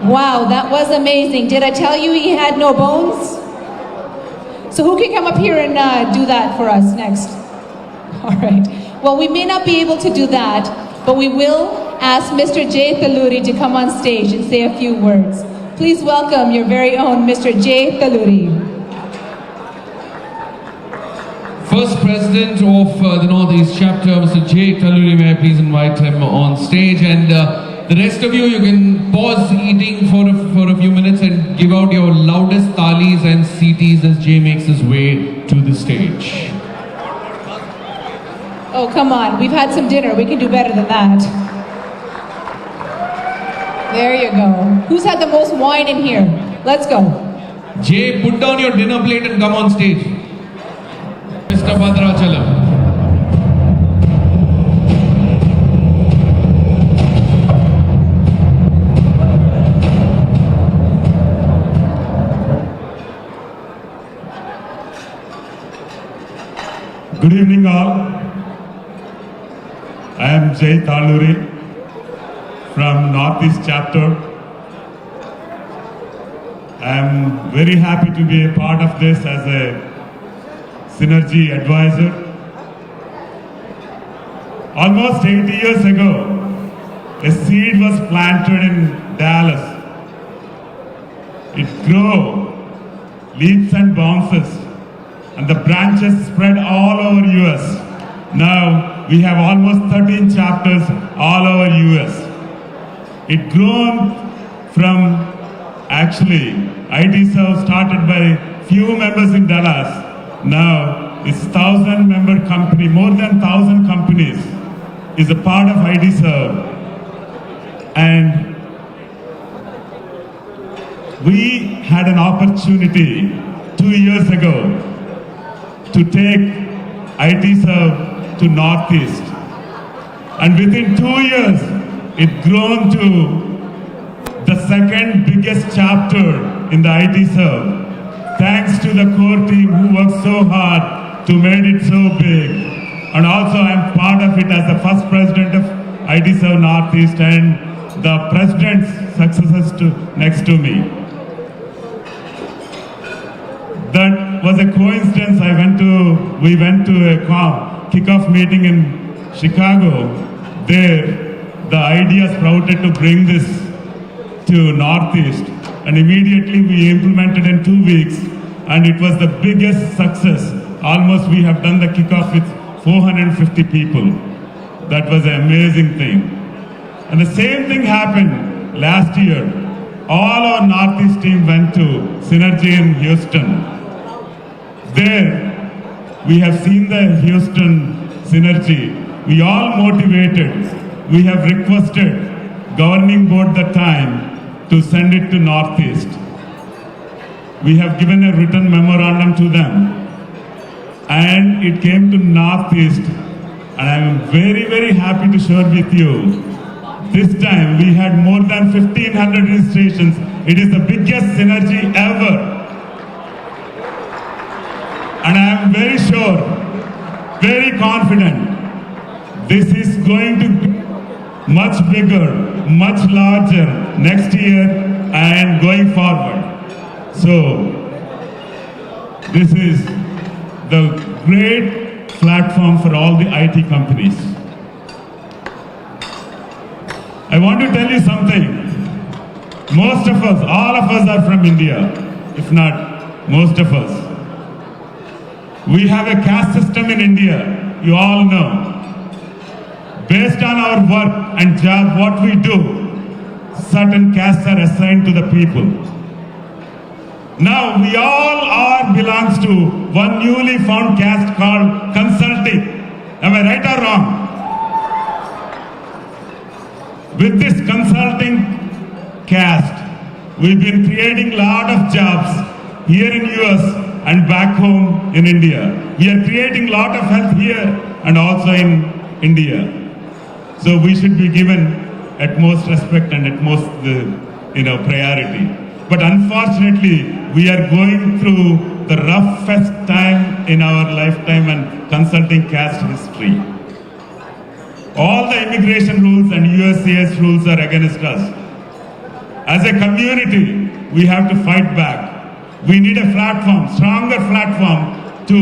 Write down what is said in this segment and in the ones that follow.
Wow, that was amazing. Did I tell you he had no bones? So who can come up here and do that for us next? All right. Well, we may not be able to do that, but we will ask Mr. Jay Thaluri to come on stage and say a few words. Please welcome your very own Mr. Jay Thaluri. First President of the Northeast Chapter, Mr. Jay Thaluri, may I please invite him on stage, and the rest of you can pause eating for a few minutes and give out your loudest talis and CTs as Jay makes his way to the stage. Oh, come on. We've had some dinner. We can do better than that. There you go. Who's had the most wine in here? Let's go. Jay, put down your dinner plate and come on stage. Mr. Bhadrachalam. Good evening all. I am Jay Thaluri from Northeast Chapter. I am very happy to be a part of this as a Synergy advisor. Almost 80 years ago, a seed was planted in Dallas. It grew, leaps and bounces, and the branches spread all over US. Now we have almost 13 chapters all over US. It grown from actually ITServe started by few members in Dallas. Now it's 1,000-member company, more than 1,000 companies is a part of ITServe. And we had an opportunity 2 years ago to take ITServe to Northeast. And within 2 years, it grown to the second biggest chapter in the ITServe. Thanks to the core team who worked so hard to make it so big. And also I'm part of it as the first president of ITServe Northeast and the president's successors next to me. That was a coincidence. We went to a kickoff meeting in Chicago. There, the idea sprouted to bring this to Northeast, and immediately we implemented in 2 weeks, and it was the biggest success. Almost we have done the kickoff with 450 people. That was an amazing thing. And the same thing happened last year. All our Northeast team went to Synergy in Houston. There, we have seen the Houston Synergy. We all motivated. We have requested governing board the time to send it to Northeast. We have given a written memorandum to them. And it came to Northeast. And I am very, very happy to share with you. This time we had more than 1,500 registrations. It is the biggest Synergy ever. And I am very sure, very confident, this is going to be much bigger, much larger next year and going forward. So, this is the great platform for all the IT companies. I want to tell you something. Most of us, all of us are from India, if not most of us. We have a caste system in India, you all know. Based on our work and job, what we do, certain castes are assigned to the people. Now, we all belongs to one newly found caste called consulting. Am I right or wrong? With this consulting caste, we've been creating a lot of jobs here in US and back home in India. We are creating a lot of health here and also in India. So we should be given utmost respect and utmost priority. But unfortunately, we are going through the roughest time in our lifetime and consulting caste history. All the immigration rules and USCIS rules are against us. As a community, we have to fight back. We need a platform, stronger platform to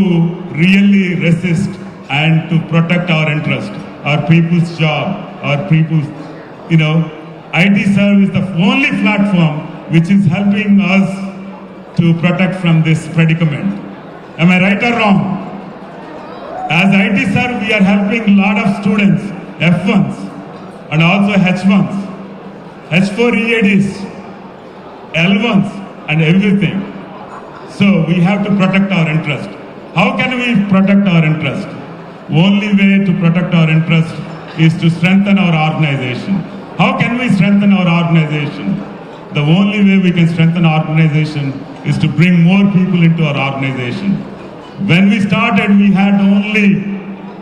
really resist and to protect our interest, our people's job, our people's, ITServe is the only platform which is helping us to protect from this predicament. Am I right or wrong? As ITServe, we are helping a lot of students, F1s and also H1s, H4 EADs, L1s and everything. So we have to protect our interest. How can we protect our interest? Only way to protect our interest is to strengthen our organization. How can we strengthen our organization? The only way we can strengthen our organization is to bring more people into our organization. When we started, we had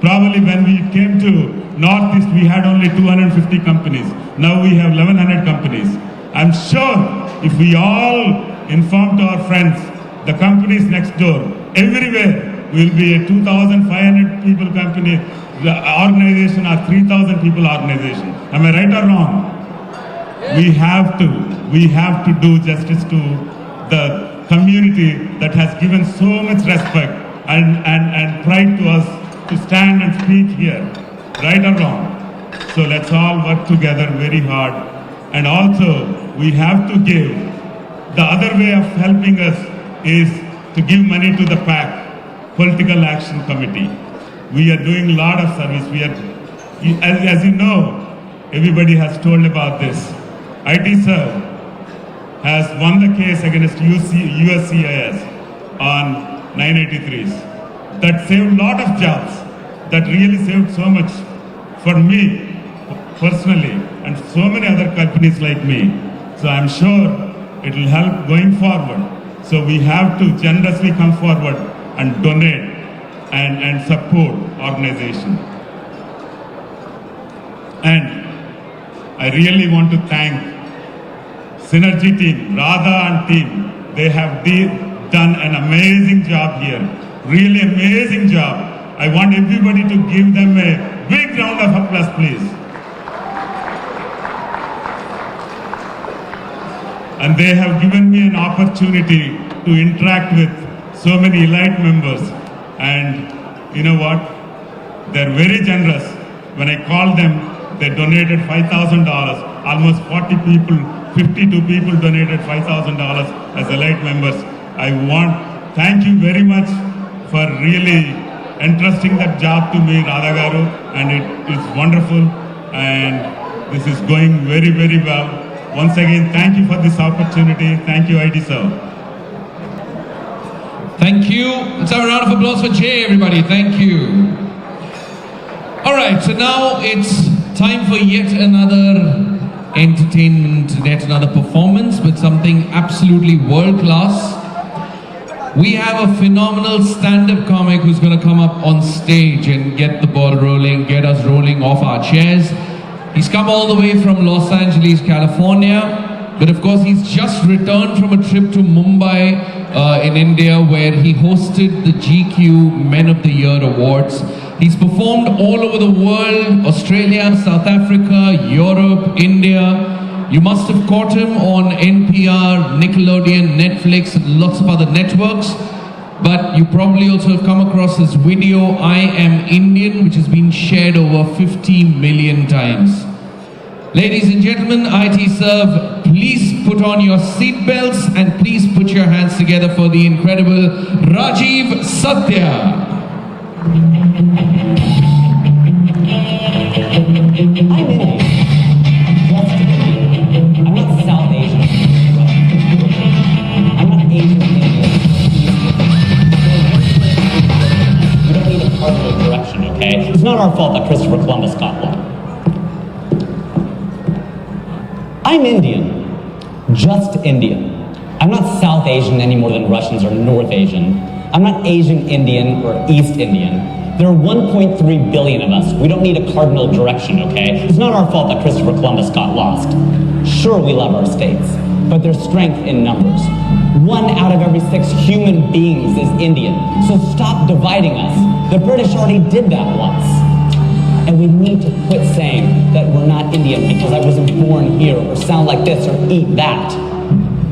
probably when we came to Northeast, we had only 250 companies. Now we have 1,100 companies. I'm sure if we all inform to our friends, the companies next door, everywhere will be a 2,500 people company, the organization or 3,000 people organization. Am I right or wrong? We have to do justice to the community that has given so much respect and pride to us to stand and speak here. Right or wrong? So let's all work together very hard. And also, we have to give. The other way of helping us is to give money to the PAC, Political Action Committee. We are doing a lot of service. As you know, everybody has told about this. ITServe has won the case against USCIS on 983s. That saved a lot of jobs. That really saved so much for me personally and so many other companies like me. So I'm sure it will help going forward. So we have to generously come forward and donate and support organization. And I really want to thank Synergy team, Radha and team. They have done an amazing job here. Really amazing job. I want everybody to give them a big round of applause, please. And they have given me an opportunity to interact with so many elite members. And you know what? They're very generous. When I called them, they donated $5,000. Almost 40 people, 52 people donated $5,000 as elite members. Thank you very much for really entrusting that job to me, Radha Garu, and it's wonderful, and this is going very, very well. Once again, thank you for this opportunity. Thank you, ITServe. Thank you. Let's have a round of applause for Jay, everybody. Thank you. All right, so now it's time for yet another entertainment, yet another performance with something absolutely world-class. We have a phenomenal stand-up comic who's going to come up on stage and get the ball rolling, get us rolling off our chairs. He's come all the way from Los Angeles, California, but of course he's just returned from a trip to Mumbai in India, where he hosted the GQ Men of the Year Awards. He's performed all over the world, Australia, South Africa, Europe, India. You must have caught him on NPR, Nickelodeon, Netflix, and lots of other networks. But you probably also have come across his video, I Am Indian, which has been shared over 50 million times. Ladies and gentlemen, ITServe, please put on your seatbelts and please put your hands together for the incredible Rajiv Satya. I'm Indian. I'm not South Asian. I'm not Asian Indian. We don't need a cardinal direction, okay? It's not our fault that Christopher Columbus got lost. I'm Indian. Just Indian. I'm not South Asian any more than Russians are North Asian. I'm not Asian Indian or East Indian. There are 1.3 billion of us. We don't need a cardinal direction, okay? It's not our fault that Christopher Columbus got lost. Sure, we love our states, but there's strength in numbers. 1 out of every 6 human beings is Indian. So stop dividing us. The British already did that once. And we need to quit saying that we're not Indian because I wasn't born here, or sound like this, or eat that.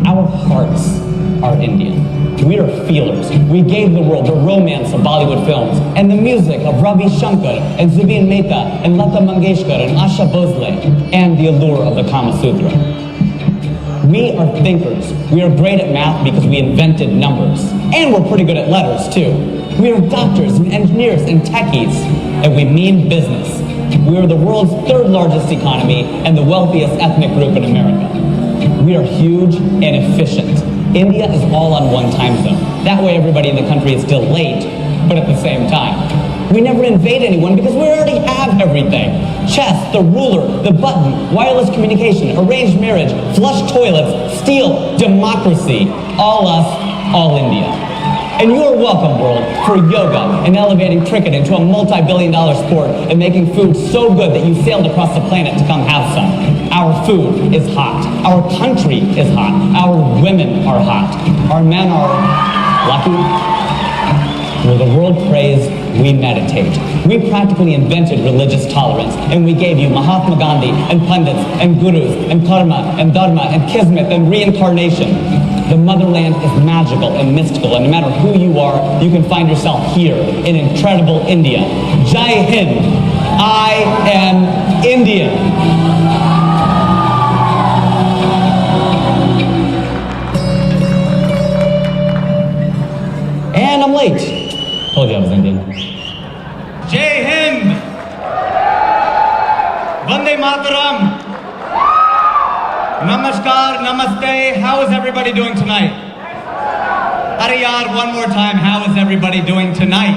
Our hearts are Indian. We are feelers. We gave the world the romance of Bollywood films and the music of Ravi Shankar and Zubin Mehta and Lata Mangeshkar and Asha Bhosle and the allure of the Kama Sutra. We are thinkers. We are great at math because we invented numbers. And we're pretty good at letters, too. We are doctors and engineers and techies. And we mean business. We are the world's third largest economy and the wealthiest ethnic group in America. We are huge and efficient. India is all on one time zone. That way everybody in the country is still late, but at the same time. We never invade anyone because we already have everything. Chess, the ruler, the button, wireless communication, arranged marriage, flush toilets, steel, democracy. All us, all India. And you're welcome, world, for yoga and elevating cricket into a multi-billion-dollar sport and making food so good that you sailed across the planet to come have some. Our food is hot. Our country is hot. Our women are hot. Our men are lucky. Well, the world prays, we meditate. We practically invented religious tolerance, and we gave you Mahatma Gandhi and pundits and gurus and karma and dharma and kismet and reincarnation. The motherland is magical and mystical, and no matter who you are, you can find yourself here in incredible India. Jai Hind. I am Indian. And I'm late. Told you I was Indian. Jai Hind! Vande Mataram! Namaskar, namaste. How is everybody doing tonight? Hariyar, one more time. How is everybody doing tonight?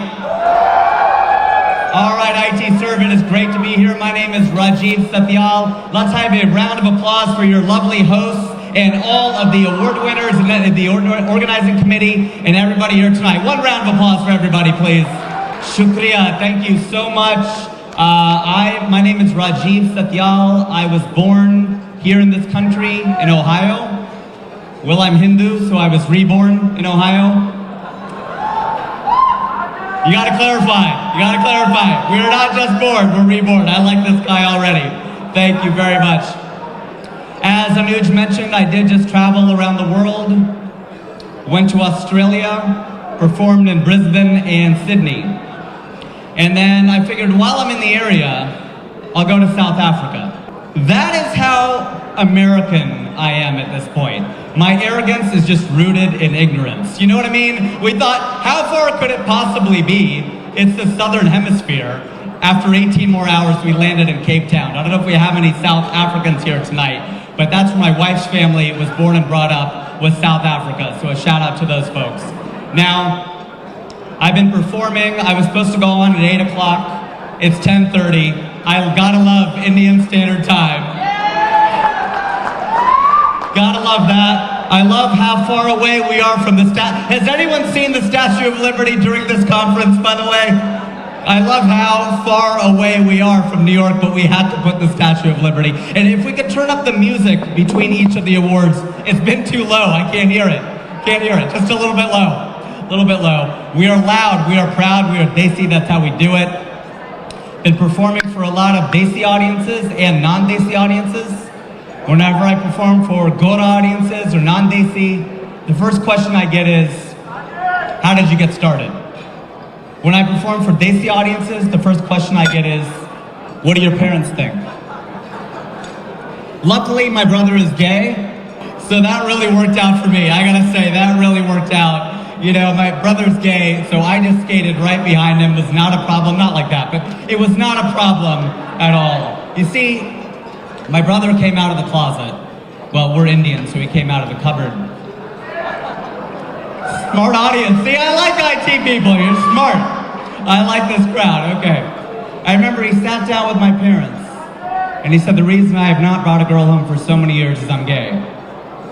All right, ITServe, it is great to be here. My name is Rajiv Satyal. Let's have a round of applause for your lovely hosts and all of the award winners and the organizing committee and everybody here tonight. One round of applause for everybody, please. Shukriya, thank you so much. My name is Rajiv Satyal. I was born here in this country, in Ohio. Well, I'm Hindu, so I was reborn in Ohio. You gotta clarify. We're not just born, we're reborn. I like this guy already. Thank you very much. As Anuj mentioned, I did just travel around the world. Went to Australia, performed in Brisbane and Sydney. And then I figured while I'm in the area, I'll go to South Africa. That is how American I am at this point. My arrogance is just rooted in ignorance. You know what I mean? We thought, how far could it possibly be? It's the southern hemisphere. After 18 more hours, we landed in Cape Town. I don't know if we have any South Africans here tonight, but that's where my wife's family was born and brought up, was South Africa. So a shout out to those folks. Now, I've been performing. I was supposed to go on at 8 o'clock. It's 10:30. I gotta love Indian Standard Time. Gotta love that. I love how far away we are from the Has anyone seen the Statue of Liberty during this conference, by the way? I love how far away we are from New York, but we had to put the Statue of Liberty. And if we could turn up the music between each of the awards, it's been too low. I can't hear it. Just a little bit low. We are loud, we are proud, we are Desi, that's how we do it. Been performing for a lot of Desi audiences and non-Desi audiences. Whenever I perform for Gora audiences or non-Desi, the first question I get is, how did you get started? When I perform for Desi audiences, the first question I get is, what do your parents think? Luckily, my brother is gay, so that really worked out for me. I gotta say, that really worked out. You know, my brother's gay, so I just skated right behind him. It was not a problem, not like that, but it was not a problem at all. You see, my brother came out of the closet. Well, we're Indian, so he came out of the cupboard. Smart audience. See, I like IT people. You're smart. I like this crowd. Okay. I remember he sat down with my parents, and he said, the reason I have not brought a girl home for so many years is I'm gay.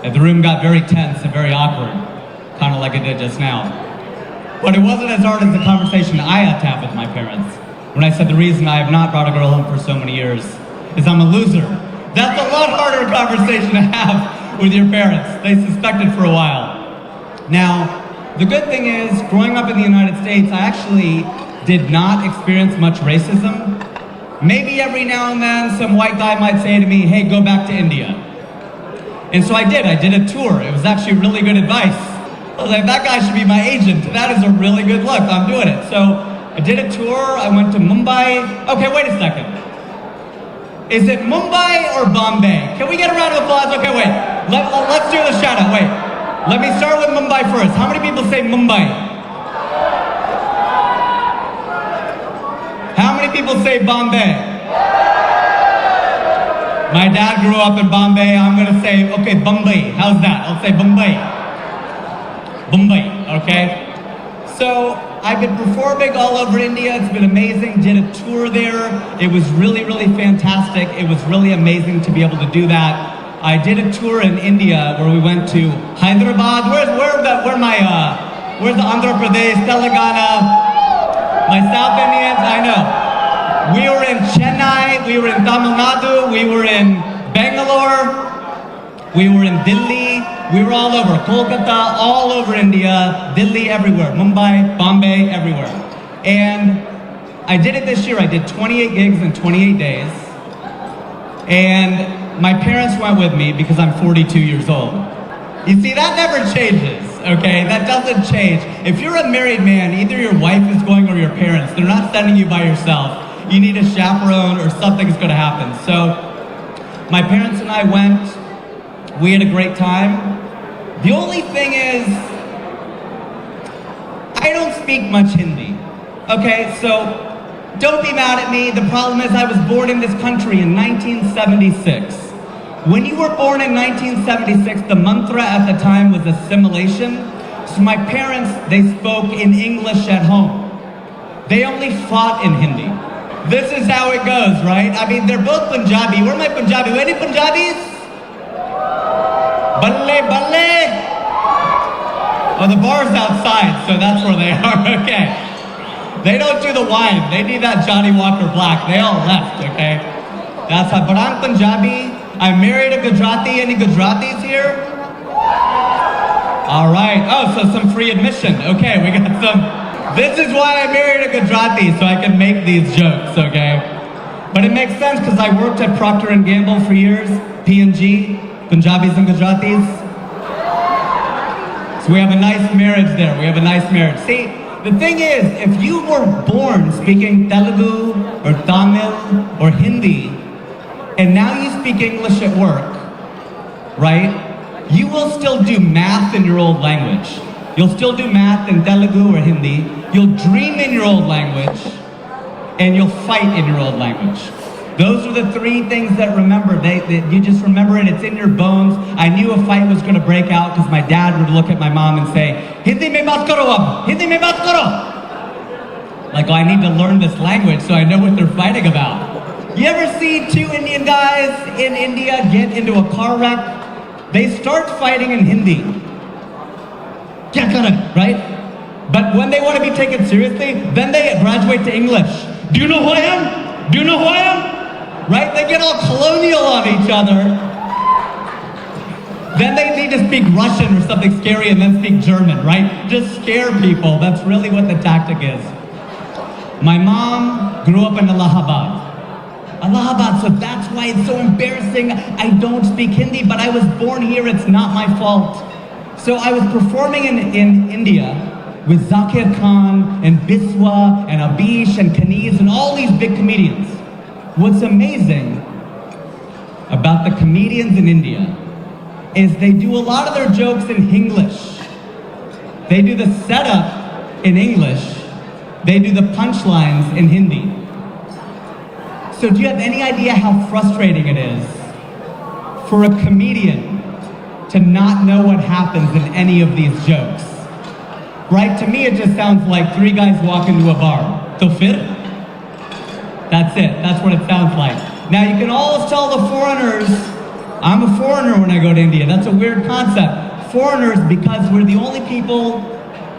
And the room got very tense and very awkward, kind of like it did just now. But it wasn't as hard as the conversation I had to have with my parents when I said the reason I have not brought a girl home for so many years is I'm a loser. That's a lot harder conversation to have with your parents. They suspected for a while. Now, the good thing is, growing up in the United States, I actually did not experience much racism. maybe every now and then some white guy might say to me, hey, go back to India. And so I did a tour. It was actually really good advice. I was like, that guy should be my agent. That is a really good look, I'm doing it. So I did a tour, I went to Mumbai. Okay, wait a second. Is it Mumbai or Bombay? Can we get a round of applause? Okay, wait. Let's do the shout out, wait. Let me start with Mumbai first. How many people say Mumbai? How many people say Bombay? My dad grew up in Bombay. I'm gonna say, okay, Bombay. How's that? I'll say Bombay. Bombay, okay? So I've been performing all over India. It's been amazing. Did a tour there. It was really, really fantastic. It was really amazing to be able to do that. I did a tour in India where we went to Hyderabad. Where's the Andhra Pradesh, Telangana, my South Indians? I know. We were in Chennai. We were in Tamil Nadu. We were in Bangalore. We were in Delhi. We were all over. Kolkata, all over India, Delhi, everywhere. Mumbai, Bombay, everywhere. And I did it this year. I did 28 gigs in 28 days. And my parents went with me because I'm 42 years old. You see, that never changes, okay? That doesn't change. If you're a married man, either your wife is going or your parents. They're not sending you by yourself. You need a chaperone or something is going to happen. So my parents and I went. We had a great time. The only thing is, I don't speak much Hindi. Okay, so don't be mad at me. The problem is I was born in this country in 1976. When you were born in 1976, the mantra at the time was assimilation. So my parents, they spoke in English at home. They only fought in Hindi. This is how it goes, right? I mean, they're both Punjabi. Where are my Punjabi? Any Punjabis? Balle, balle. Oh, the bar's outside, so that's where they are, okay. They don't do the wine. They need that Johnny Walker Black. They all left, okay? That's how, but I'm Punjabi. I married a Gujarati. Any Gujaratis here? All right. Oh, so some free admission. Okay, we got some. This is why I married a Gujarati, so I can make these jokes, okay? But it makes sense because I worked at Procter & Gamble for years, P&G, Punjabis and Gujaratis. So we have a nice marriage there. We have a nice marriage. See, the thing is, if you were born speaking Telugu or Tamil or Hindi, and now you speak English at work, right? You will still do math in your old language. You'll still do math in Telugu or Hindi. You'll dream in your old language, and you'll fight in your old language. Those are the three things that remember. You just remember it. It's in your bones. I knew a fight was going to break out because my dad would look at my mom and say, Hindi mein baat karo ab. Hindi mein baat karo. Like, oh, I need to learn this language so I know what they're fighting about. You ever see two Indian guys in India get into a car wreck? They start fighting in Hindi. Kya kare, right? But when they want to be taken seriously, then they graduate to English. Do you know who I am? Do you know who I am? Right? They get all colonial on each other. Then they need to speak Russian or something scary and then speak German, right? Just scare people. That's really what the tactic is. My mom grew up in Allahabad. So that's why it's so embarrassing. I don't speak Hindi, but I was born here. It's not my fault. So I was performing in India with Zakir Khan and Biswa and Abish and Kaniz and all these big comedians. What's amazing about the comedians in India is they do a lot of their jokes in English. They do the setup in English. They do the punchlines in Hindi. So do you have any idea how frustrating it is for a comedian to not know what happens in any of these jokes? Right? To me, it just sounds like three guys walk into a bar. To fir? That's it. That's what it sounds like. Now, you can always tell the foreigners, I'm a foreigner when I go to India. That's a weird concept. Foreigners, because we're the only people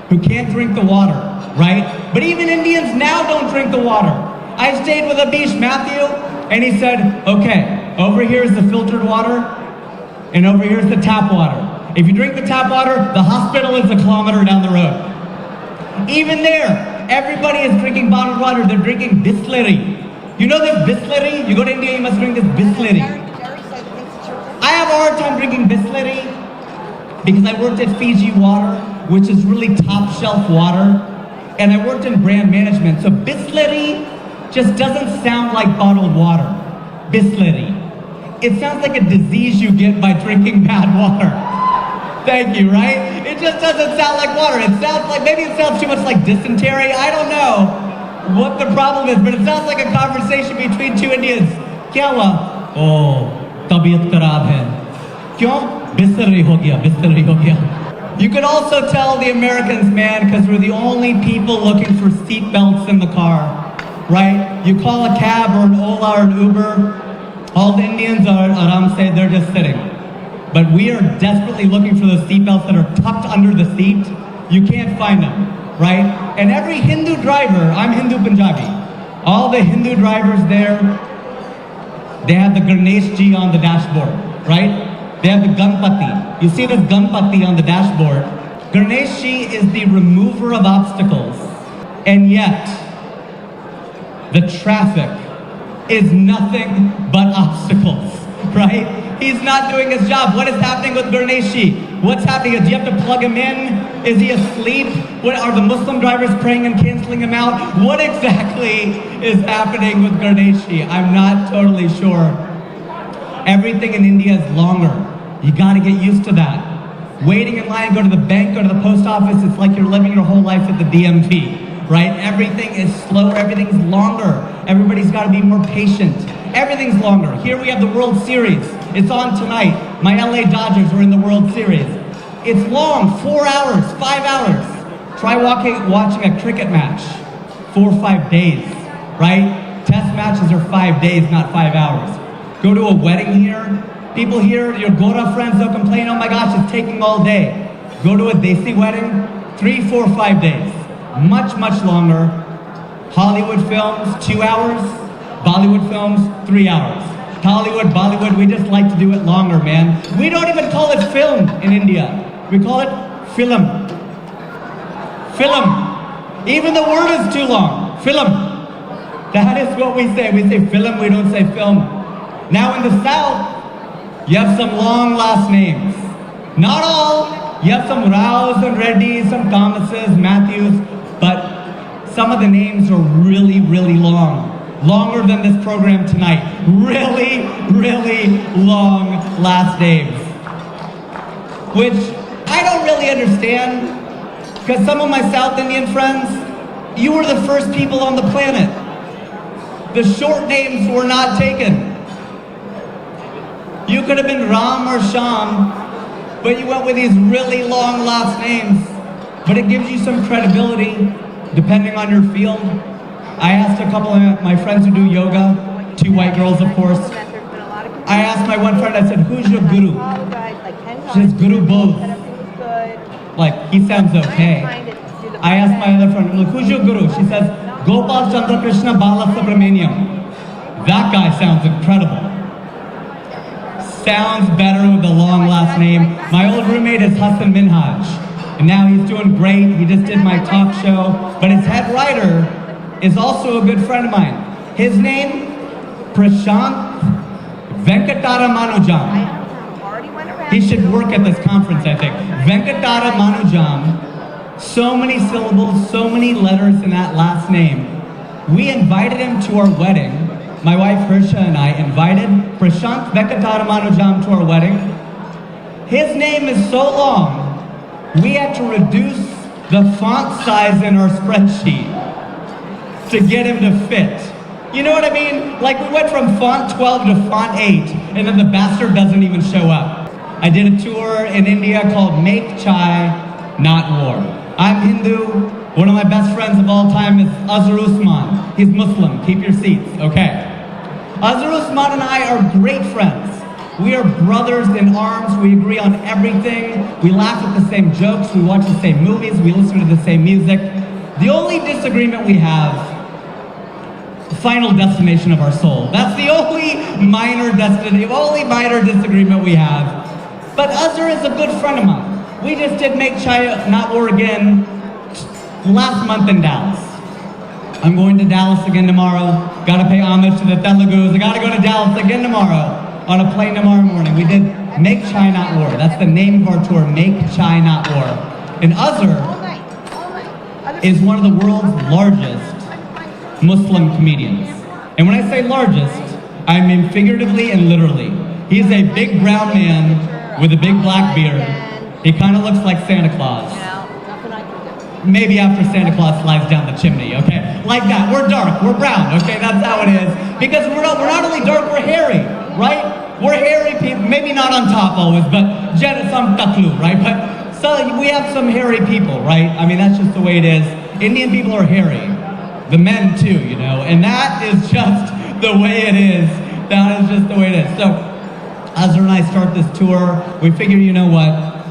who can't drink the water, right? But even Indians now don't drink the water. I stayed with Abish Matthew, and he said, okay, over here is the filtered water, and over here is the tap water. If you drink the tap water, the hospital is a kilometer down the road. Even there, everybody is drinking bottled water. They're drinking distillery. You know this Bisleri? You go to India, you must drink this Bisleri. I have a hard time drinking Bisleri because I worked at Fiji Water, which is really top shelf water, and I worked in brand management. So Bisleri just doesn't sound like bottled water. Bisleri. It sounds like a disease you get by drinking bad water. Thank you, right? It just doesn't sound like water. It sounds like, maybe it sounds too much like dysentery. I don't know what the problem is, but it sounds like a conversation between two Indians. क्या हुआ? Oh, तबीयत खराब है. क्यों? बिस्तरी हो गया, बिस्तरी हो गया. You could also tell the Americans, man, because we're the only people looking for seat belts in the car, right? You call a cab or an Ola or an Uber, all the Indians are aram se, they're just sitting. But we are desperately looking for those seat belts that are tucked under the seat. You can't find them, right? And every Hindu driver, I'm Hindu Punjabi, all the Hindu drivers there, they have the Ganesh Ji on the dashboard, right? They have the Ganpati. You see this Ganpati on the dashboard. Ganesh Ji is the remover of obstacles. And yet, the traffic is nothing but obstacles, right? He's not doing his job. What is happening with Ganesh Ji? What's happening? Do you have to plug him in? Is he asleep? What, are the Muslim drivers praying and canceling him out? What exactly is happening with Ganesh Ji? I'm not totally sure. Everything in India is longer. You gotta get used to that. Waiting in line, go to the bank, go to the post office, it's like you're living your whole life at the DMV, right? Everything is slower, everything is longer. Everybody's gotta be more patient. Everything's longer. Here we have the World Series. It's on tonight. My LA Dodgers are in the World Series. It's long, 4 hours, 5 hours. Try watching a cricket match, 4 or 5 days, right? Test matches are 5 days, not 5 hours. Go to a wedding here. People here, your Gora friends, they'll complain, oh my gosh, it's taking all day. Go to a Desi wedding, 3, 4, 5 days. Much, much longer. Hollywood films, 2 hours. Bollywood films, 3 hours. Tollywood, Bollywood, we just like to do it longer, man. We don't even call it film in India. We call it film. Film. Even the word is too long. Film. That is what we say. We say film, we don't say film. Now in the South, you have some long last names. Not all. You have some Raos and Reddys, some Thomases, Matthews, but some of the names are really, really long. Longer than this program tonight. Really, really long last names. Which I don't really understand, because some of my South Indian friends, you were the first people on the planet. The short names were not taken. You could have been Ram or Sham, but you went with these really long last names. But it gives you some credibility, depending on your field. I asked a couple of my friends who do yoga, 2 white girls of course. I asked my one friend, I said, who's your guru? She says, Guru both. Like, he sounds okay. I asked my other friend, like, who's your guru? She says, Gopal Chandra Krishna Balasubramaniam. That guy sounds incredible. Sounds better with a long last name. My old roommate is Hassan Minhaj, and now he's doing great. He just did my talk show, but his head writer is also a good friend of mine. His name, Prashant Venkatara Manujam. He should work at this conference, I think. Venkatara Manujam. So many syllables, so many letters in that last name. We invited him to our wedding. My wife Harsha and I invited Prashant Venkatara Manujam to our wedding. His name is so long, we had to reduce the font size in our spreadsheet to get him to fit. You know what I mean? Like, we went from font 12 to font 8, and then the bastard doesn't even show up. I did a tour in India called Make Chai, Not War. I'm Hindu. One of my best friends of all time is Azhar Usman. He's Muslim. Keep your seats, okay? Azhar Usman and I are great friends. We are brothers in arms. We agree on everything. We laugh at the same jokes. We watch the same movies. We listen to the same music. The only disagreement we have, final destination of our soul. That's the only minor disagreement we have. But Azhar is a good friend of mine. We just did Make Chai Not War again last month in Dallas. I'm going to Dallas again tomorrow. Gotta pay homage to the Telugus. I gotta go to Dallas again tomorrow on a plane tomorrow morning. We did Make Chai Not War. That's the name of our tour, Make Chai Not War. And Azhar is one of the world's largest Muslim comedians. And when I say largest, I mean figuratively and literally. He's a big brown man with a big black beard. He kind of looks like Santa Claus. Maybe after Santa Claus slides down the chimney, okay? Like that. We're dark, we're brown, okay? That's how it is. Because we're not only dark, we're hairy, right? We're hairy people, maybe not on top always, but Jen is some taklu, right? But so we have some hairy people, right? I mean, that's just the way it is. Indian people are hairy. The men too, you know? And that is just the way it is. That is just the way it is. So, Azhar and I start this tour. We figure, you know what?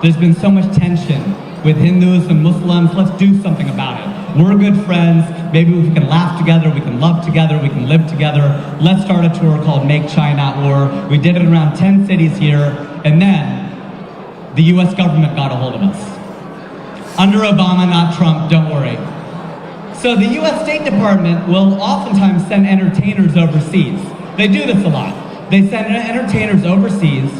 There's been so much tension with Hindus and Muslims. Let's do something about it. We're good friends. Maybe we can laugh together, we can love together, we can live together. Let's start a tour called Make Chai Not War. We did it in around 10 cities here, and then the US government got a hold of us. Under Obama, not Trump, don't worry. So the US State Department will oftentimes send entertainers overseas. They do this a lot. They send entertainers overseas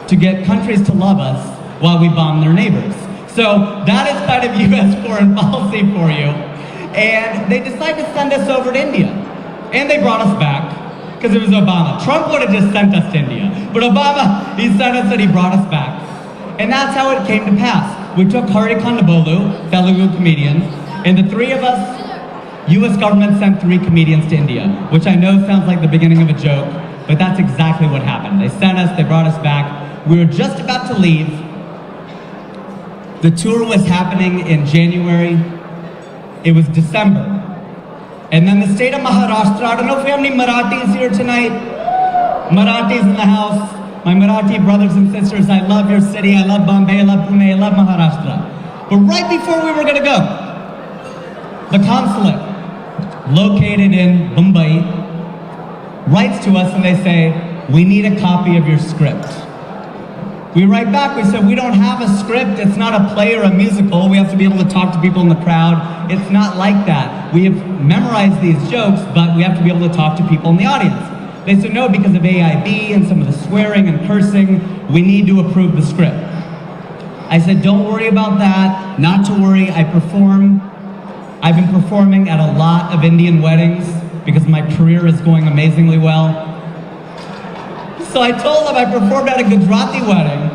to get countries to love us while we bomb their neighbors. So that is kind of US foreign policy for you. And they decided to send us over to India. And they brought us back, because it was Obama. Trump would have just sent us to India. But Obama, he sent us and he brought us back. And that's how it came to pass. We took Hari Kondabolu, Telugu comedian, and the three of us, US government sent 3 comedians to India, which I know sounds like the beginning of a joke, but that's exactly what happened. They sent us, they brought us back. We were just about to leave. The tour was happening in January. It was December. And then the state of Maharashtra, I don't know if we have any Marathis here tonight. Marathis in the house. My Marathi brothers and sisters, I love your city. I love Bombay, I love Pune, I love Maharashtra. But right before we were gonna go, the consulate, located in Mumbai, writes to us and they say, we need a copy of your script. We write back, we said, we don't have a script, it's not a play or a musical, we have to be able to talk to people in the crowd. It's not like that. We have memorized these jokes, but we have to be able to talk to people in the audience. They said, no, because of AIB and some of the swearing and cursing, we need to approve the script. I said, don't worry about that, not to worry, I've been performing at a lot of Indian weddings because my career is going amazingly well. So I told them I performed at a Gujarati wedding,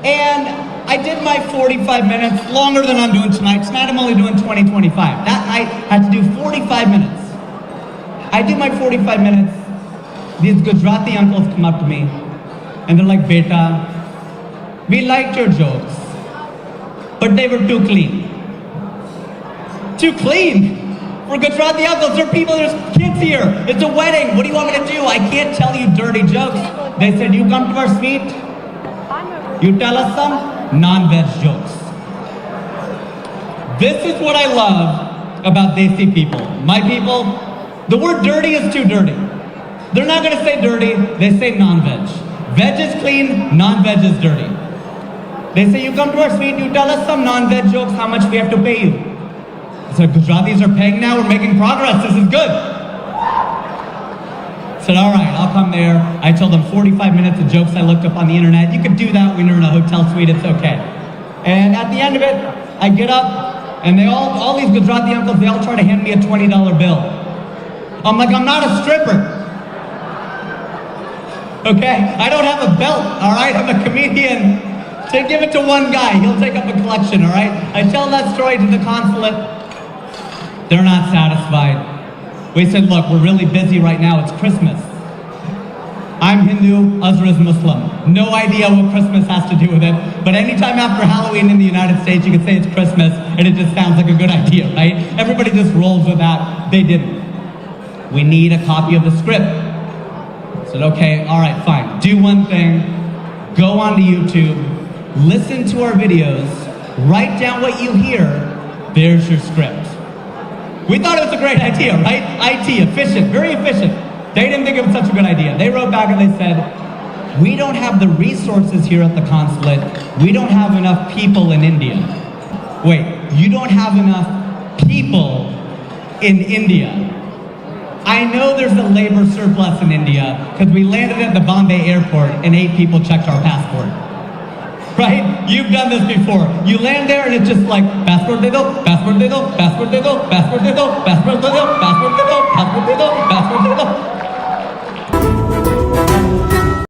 and I did my 45 minutes, longer than I'm doing tonight. Tonight I'm only doing 20-25. That night I had to do 45 minutes. I do my 45 minutes. These Gujarati uncles come up to me, and they're like, Beta, we liked your jokes, but they were too clean. Too clean? For Gujarati uncles, there are people, there's kids here. It's a wedding. What do you want me to do? I can't tell you dirty jokes. They said, you come to our suite, you tell us some non-veg jokes. This is what I love about Desi people. My people, the word dirty is too dirty. They're not gonna say dirty, they say non-veg. Veg is clean, non-veg is dirty. They say, you come to our suite, you tell us some non-veg jokes, how much we have to pay you. I said, Gujaratis are paying now, we're making progress, this is good. I said, all right, I'll come there. I told them 45 minutes of jokes I looked up on the internet. You could do that when you're in a hotel suite, it's okay. And at the end of it, I get up, and all these Gujarati uncles, they all try to hand me a $20 bill. I'm like, I'm not a stripper. Okay, I don't have a belt, all right? I'm a comedian. So give it to one guy, he'll take up a collection, all right? I tell that story to the consulate. They're not satisfied. We said, look, we're really busy right now, it's Christmas. I'm Hindu, Azhar is Muslim. No idea what Christmas has to do with it, but anytime after Halloween in the United States, you can say it's Christmas, and it just sounds like a good idea, right? Everybody just rolls with that. They didn't. We need a copy of the script. I said, okay, all right, fine. Do one thing, go onto YouTube, listen to our videos, write down what you hear, there's your script. We thought it was a great idea, right? IT, efficient, very efficient. They didn't think it was such a good idea. They wrote back and they said, we don't have the resources here at the consulate. We don't have enough people in India. Wait, you don't have enough people in India. I know there's a labor surplus in India because we landed at the Bombay airport and 8 people checked our passport. Right? You've done this before. You land there and it's just like, passport de do, passport de do, passport de do, passport de do, passport de do, passport